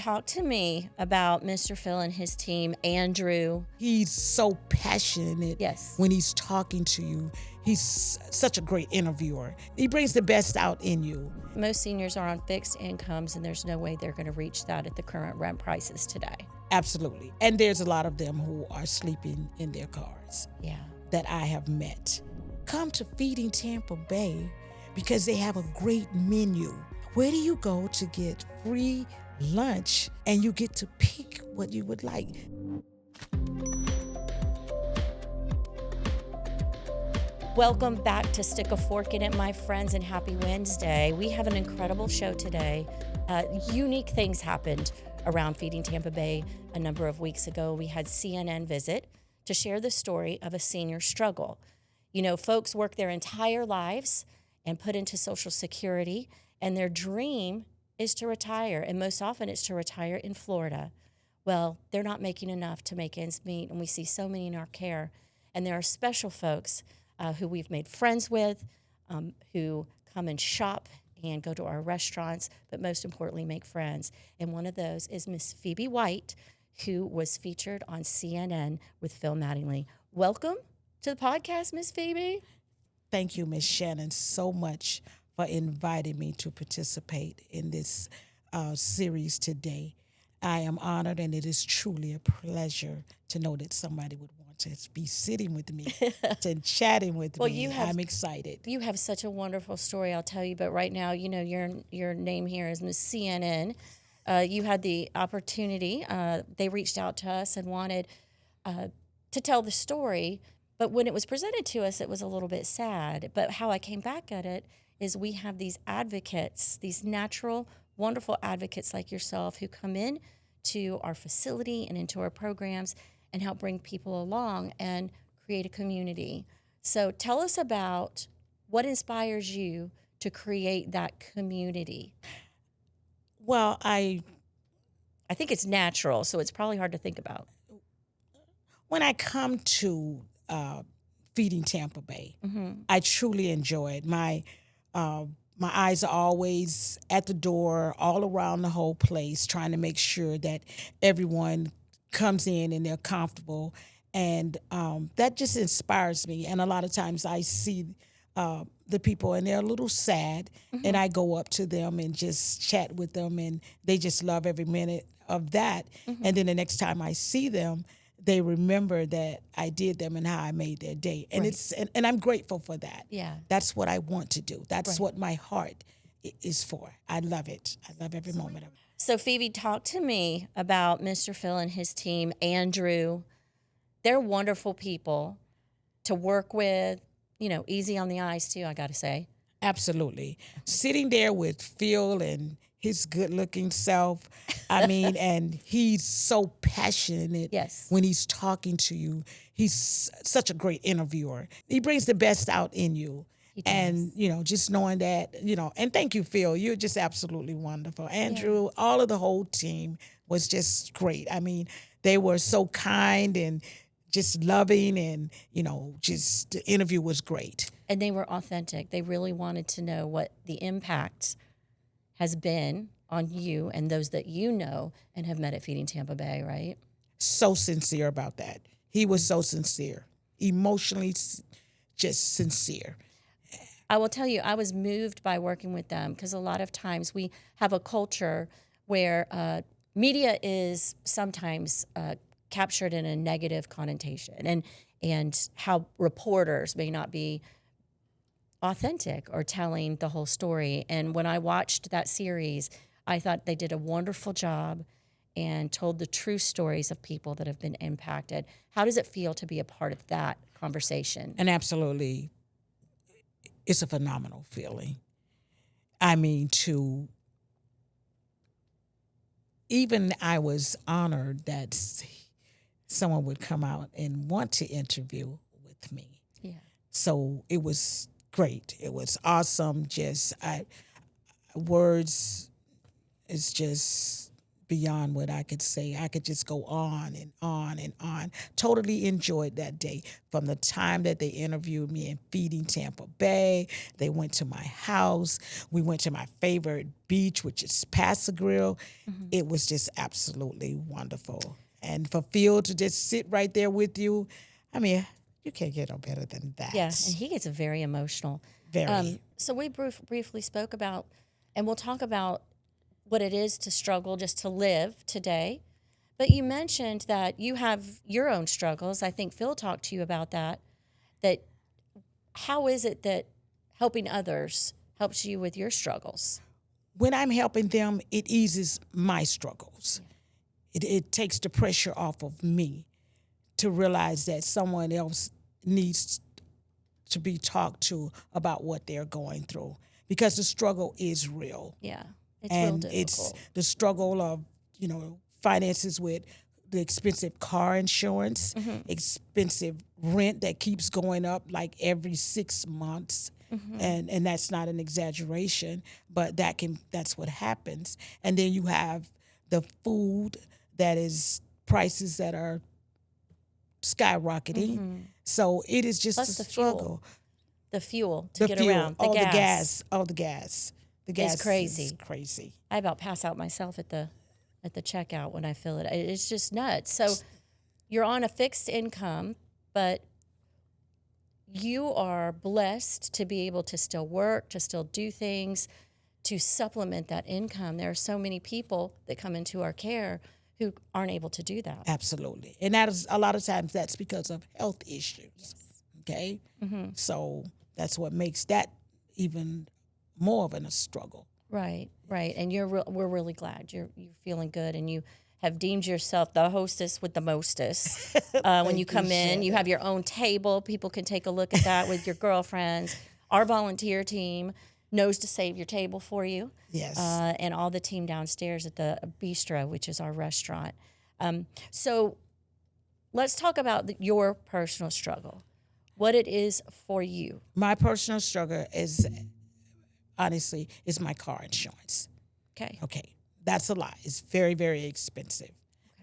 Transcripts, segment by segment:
talk to me about Mr. Phil and his team, Andrew. He's so passionate Yes. when he's talking to you. He's such a great interviewer. He brings the best out in you. Most seniors are on fixed incomes, and there's no way they're going to reach that at the current rent prices today. Absolutely. And there's a lot of them who are sleeping in their cars. Yeah. That I have met. Come to Feeding Tampa Bay because they have a great menu. Where do you go to get free lunch and you get to pick what you would like? Welcome back to Stick a Fork in It, my friends, and happy Wednesday. We have an incredible show today. Unique things happened around Feeding Tampa Bay a number of weeks ago. We had CNN visit to share the story of a senior struggle. You know, folks work their entire lives and put into Social Security, and their dream is to retire, and most often it's to retire in Florida. Well, they're not making enough to make ends meet, and we see so many in our care. And there are special folks who we've made friends with, who come and shop and go to our restaurants, but most importantly, make friends. And one of those is Miss Phebie White, who was featured on CNN with Phil Mattingly. Welcome to the podcast, Miss Phebie. Thank you, Miss Shannon, so much for inviting me to participate in this series today. I am honored, and it is truly a pleasure to know that somebody would want to be sitting with me and chatting with me. I'm excited. You have such a wonderful story, I'll tell you. But right now, you know, your name here is Miss CNN. You had the opportunity. They reached out to us and wanted to tell the story. But when it was presented to us, it was a little bit sad. But how I came back at it is we have these advocates, these natural, wonderful advocates like yourself who come in to our facility and into our programs and help bring people along and create a community. So tell us about what inspires you to create that community. Well, I think it's natural, so it's probably hard to think about. When I come to Feeding Tampa Bay, I truly enjoy it. My eyes are always at the door, all around the whole place, trying to make sure that everyone comes in and they're comfortable. And that just inspires me. And a lot of times I see the people and they're a little sad, and I go up to them and just chat with them, and they just love every minute of that. And then the next time I see them, they remember that I did them and how I made their day. And and I'm grateful for that. Yeah. That's what I want to do. That's what my heart is for. I love it. I love every moment of it. So Phebie, talk to me about Mr. Phil and his team, Andrew. They're wonderful people to work with, you know, easy on the eyes too, I got to say. Absolutely. Sitting there with Phil and his good-looking self, I mean, and he's so passionate when he's talking to you. He's such a great interviewer. He brings the best out in you. And, you know, just knowing that, you know, and thank you, Phil. You're just absolutely wonderful. Andrew, all of the whole team was just great. I mean, they were so kind and just loving, and, you know, just the interview was great. And they were authentic. They really wanted to know what the impact has been on you and those that you know and have met at Feeding Tampa Bay, right? So sincere about that. He was so sincere, emotionally just sincere. I will tell you, I was moved by working with them because a lot of times we have a culture where media is sometimes captured in a negative connotation, and how reporters may not be authentic or telling the whole story. And when I watched that series, I thought they did a wonderful job and told the true stories of people that have been impacted. How does it feel to be a part of that conversation? And absolutely, it's a phenomenal feeling. I mean, even I was honored that someone would come out and want to interview with me. Yeah. So it was great. It was awesome. Words is just beyond what I could say. I could just go on and on and on. Totally enjoyed that day from the time that they interviewed me in Feeding Tampa Bay. They went to my house. We went to my favorite beach, which is Grill. It was just absolutely wonderful. And for Phil to just sit right there with you, I mean, you can't get no better than that. Yeah, and he gets very emotional. Very. So we briefly spoke about, and we'll talk about what it is to struggle just to live today. But you mentioned that you have your own struggles. I think Phil talked to you about that. That how is it that helping others helps you with your struggles? When I'm helping them, it eases my struggles. It takes the pressure off of me to realize that someone else needs to be talked to about what they're going through, because the struggle is real. Yeah, it's and real difficult. It's the struggle of finances with the expensive car insurance, expensive rent that keeps going up like every 6 months. And that's not an exaggeration, but that's what happens. And then you have the food that is prices that are skyrocketing. So it is just Plus a the fuel. struggle. The fuel to get fuel, around. the gas. The gas is crazy. is crazy. I about pass out myself at the checkout when I feel it. It's just nuts. So you're on a fixed income, but you are blessed to be able to still work, to still do things, to supplement that income. There are so many people that come into our care who aren't able to do that. Absolutely. And that is a lot of times that's because of health issues. Yes. Okay? So that's what makes that even more of a struggle. Right. And we're really glad you're feeling good, and you have deemed yourself the hostess with the mostest. When you come in, Shannon. you have your own table. People can take a look at that with your girlfriends. Our volunteer team knows to save your table for you. Yes. And all the team downstairs at the bistro, which is our restaurant. So let's talk about your personal struggle, what it is for you. My personal struggle is, honestly, is my car insurance. Okay. That's a lot. It's very, very expensive.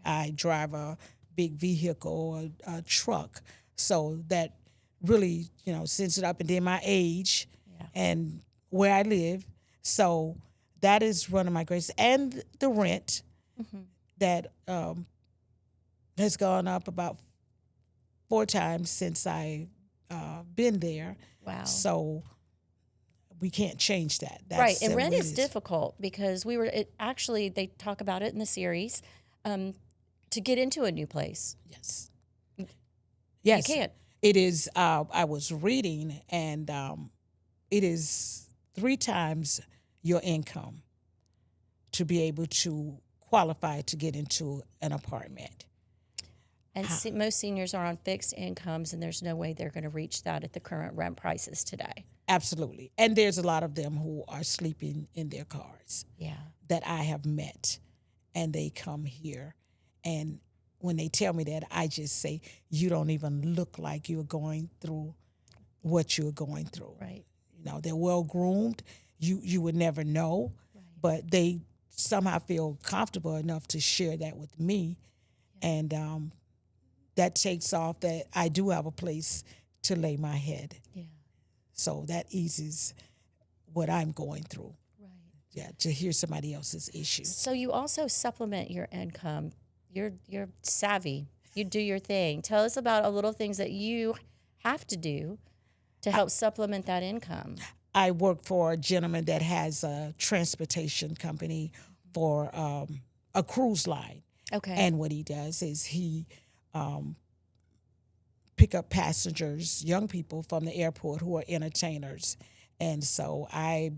I drive a big vehicle, a truck, so that really, sends it up. And then my age and where I live. So that is one of my greatest. And the rent that has gone up about 4 times since I've been there. Wow. So we can't change that. Right, and rent is difficult because actually they talk about it in the series, to get into a new place. Yes. You can't. It is, I was reading, and it is 3 times your income to be able to qualify to get into an apartment. And most seniors are on fixed incomes, and there's no way they're going to reach that at the current rent prices today. Absolutely. And there's a lot of them who are sleeping in their cars that I have met, and they come here. And when they tell me that, I just say, you don't even look like you're going through what you're going through. Right. They're well-groomed. You would never know, but they somehow feel comfortable enough to share that with me. And that takes off that I do have a place to lay my head. Yeah. So that eases what I'm going through. Right. Yeah, to hear somebody else's issues. So you also supplement your income. You're savvy. You do your thing. Tell us about a little things that you have to do to help supplement that income. I work for a gentleman that has a transportation company for a cruise line. Okay. And what he does is he pick up passengers, young people from the airport who are entertainers. And so I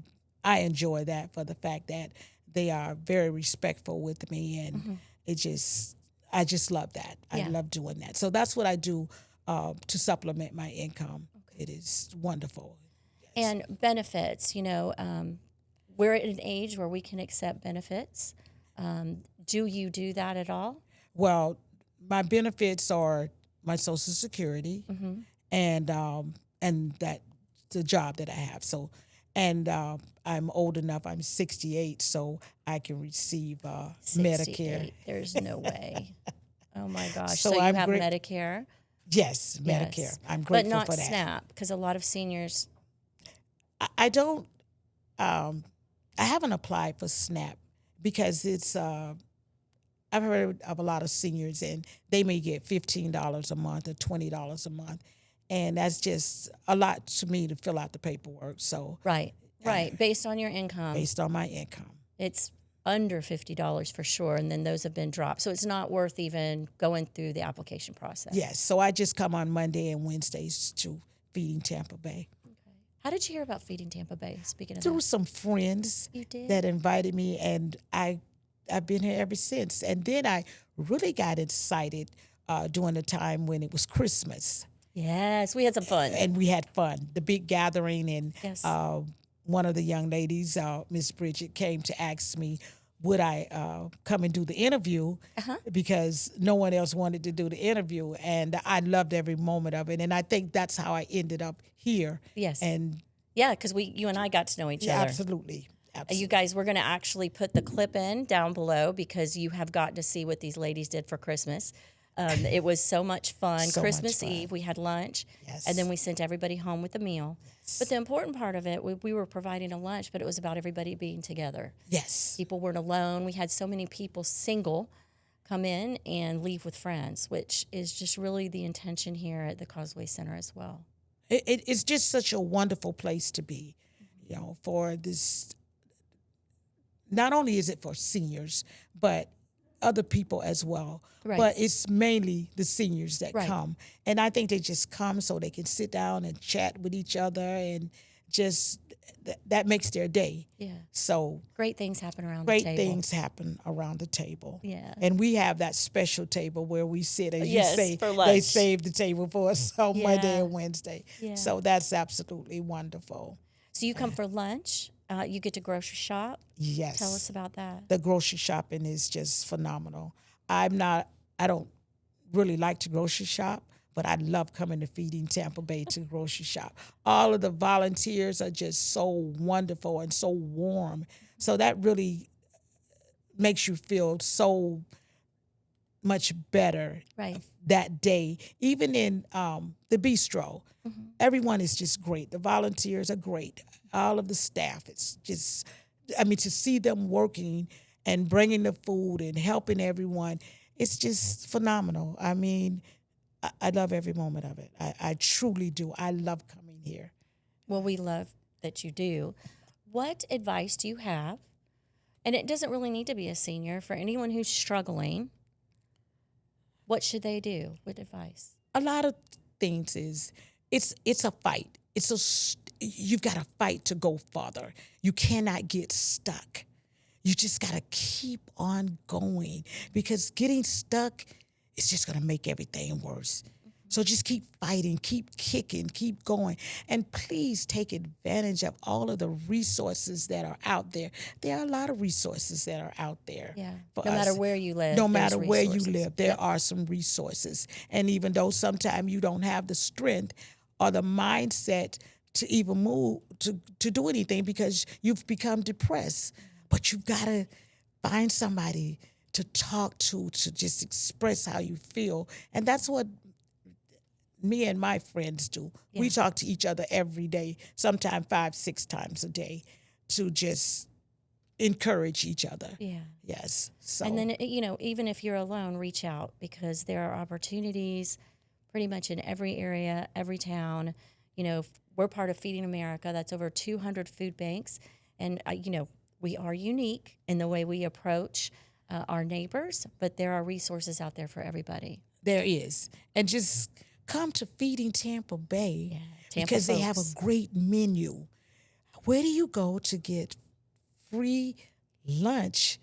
enjoy that for the fact that they are very respectful with me, and I just love that. I love doing that. So that's what I do to supplement my income. Okay. It is wonderful. Yes. And benefits, we're at an age where we can accept benefits. Do you do that at all? Well, my benefits are my Social Security and that the job that I have. So And I'm old enough. I'm 68, so I can receive Medicare. 68. There's no way. Oh my gosh. So So you I'm have great. Medicare? Yes, Medicare. Yes. I'm But grateful not for that. SNAP, because a lot of seniors. I don't. Um, I haven't applied for SNAP because it's. I've heard of a lot of seniors, and they may get $15 a month or $20 a month, and that's just a lot to me to fill out the paperwork. So Right. Right. Based on your income, based on my income, it's under $50 for sure, and then those have been dropped. So it's not worth even going through the application process. yes. So I just come on Monday and Wednesdays to Feeding Tampa Bay. How did you hear about Feeding Tampa Bay? Speaking of Through that, some friends you did. that invited me, and I've been here ever since. And then I really got excited during the time when it was Christmas, Yes, we had some fun. and we had fun. The big gathering, and Yes. one of the young ladies, Miss Bridget, came to ask me, would I come and do the interview, because no one else wanted to do the interview, and I loved every moment of it. And I think that's how I ended up here. Yes. And Yeah, because you and I got to know each other. absolutely. You guys, we're going to actually put the clip in down below, because you have got to see what these ladies did for Christmas. It was so much fun. So much Christmas fun. Eve, we had lunch, Yes. and then we sent everybody home with a meal. But the important part of it, we were providing a lunch, but it was about everybody being together. Yes. People weren't alone. We had so many people single come in and leave with friends, which is just really the intention here at the Causeway Center as well. It's just such a wonderful place to be, for this. Not only is it for seniors, but other people as well. Right. But it's mainly the seniors that Right. come. And I think they just come so they can sit down and chat with each other, and just that makes their day. Yeah. So Great things happen around great the table. things happen around the table. Yeah. And we have that special table where we sit, as Yes, you say, for they lunch. save the table for us on Monday Yeah. and Wednesday. Yeah. So that's absolutely wonderful. So you come for lunch. You get to grocery shop. Yes. Tell us about that. The grocery shopping is just phenomenal. I don't really like to grocery shop, but I love coming to Feeding Tampa Bay to grocery shop. All of the volunteers are just so wonderful and so warm. So that really makes you feel so much better Right. that day. Even in the bistro, Mm-hmm. everyone is just great. The volunteers are great. All of the staff, it's just, to see them working and bringing the food and helping everyone, it's just phenomenal. I love every moment of it. I truly do. I love coming here. Well, we love that you do. What advice do you have? And it doesn't really need to be a senior. For anyone who's struggling, what should they do? What advice? A lot of things is, it's a fight. You've got to fight to go farther. You cannot get stuck. You just got to keep on going, because getting stuck is just going to make everything worse. So just keep fighting, keep kicking, keep going. And please take advantage of all of the resources that are out there. There are a lot of resources that are out there. Yeah. For No us. matter where you live. No there's matter where you resources. live, there Yep. are some resources. And even though sometimes you don't have the strength or the mindset to even move, to do anything, because you've become depressed, but you've got to find somebody to talk to just express how you feel. And that's what me and my friends do. Yeah. We talk to each other every day, sometimes 5-6 times a day, to just encourage each other. Yeah. Yes. So And then, even if you're alone, reach out, because there are opportunities pretty much in every area, every town. We're part of Feeding America. That's over 200 food banks. And, we are unique in the way we approach our neighbors, but there are resources out there for everybody. there is. And just come to Feeding Tampa Bay, Yeah, Tampa because they have a folks. great menu. Where do you go to get free lunch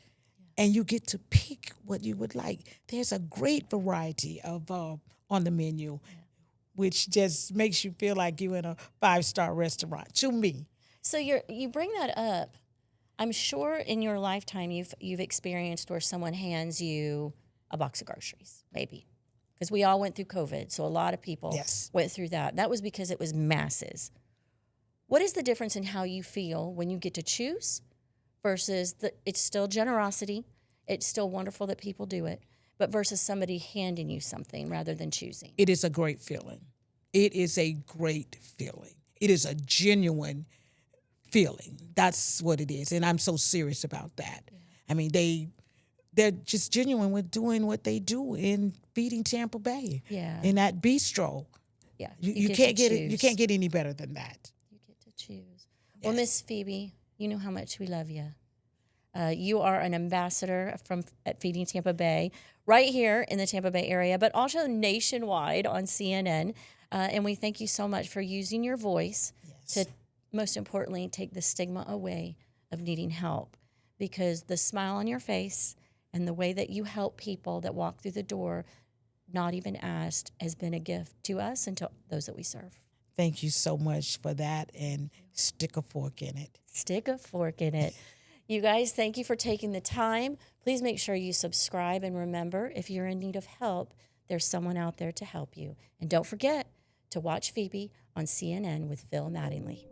and you get to pick what you would like? There's a great variety of on the menu, which just makes you feel like you're in a 5-star restaurant, to me. So you bring that up. I'm sure in your lifetime you've experienced where someone hands you a box of groceries, maybe. Because we all went through COVID, so a lot of people Yes. went through that. That was because it was masses. What is the difference in how you feel when you get to choose versus it's still generosity, it's still wonderful that people do it, but versus somebody handing you something rather than choosing? It is a great feeling. It is a great feeling. It is a genuine feeling. That's what it is. And I'm so serious about that. Yeah. I mean, they're just genuine with doing what they do in Feeding Tampa Bay. Yeah. In that bistro. Yeah. You can't get it. You can't get any better than that. You get to choose. Yes. Well, Miss Phebie, you know how much we love you. You are an ambassador at Feeding Tampa Bay, right here in the Tampa Bay area, but also nationwide on CNN. And we thank you so much for using your voice to, most importantly, take the stigma away of needing help. Because the smile on your face and the way that you help people that walk through the door, not even asked, has been a gift to us and to those that we serve. Thank you so much for that, and stick a fork in it. Stick a fork in it. You guys, thank you for taking the time. Please make sure you subscribe, and remember, if you're in need of help, there's someone out there to help you. And don't forget to watch Phebie on CNN with Phil Mattingly.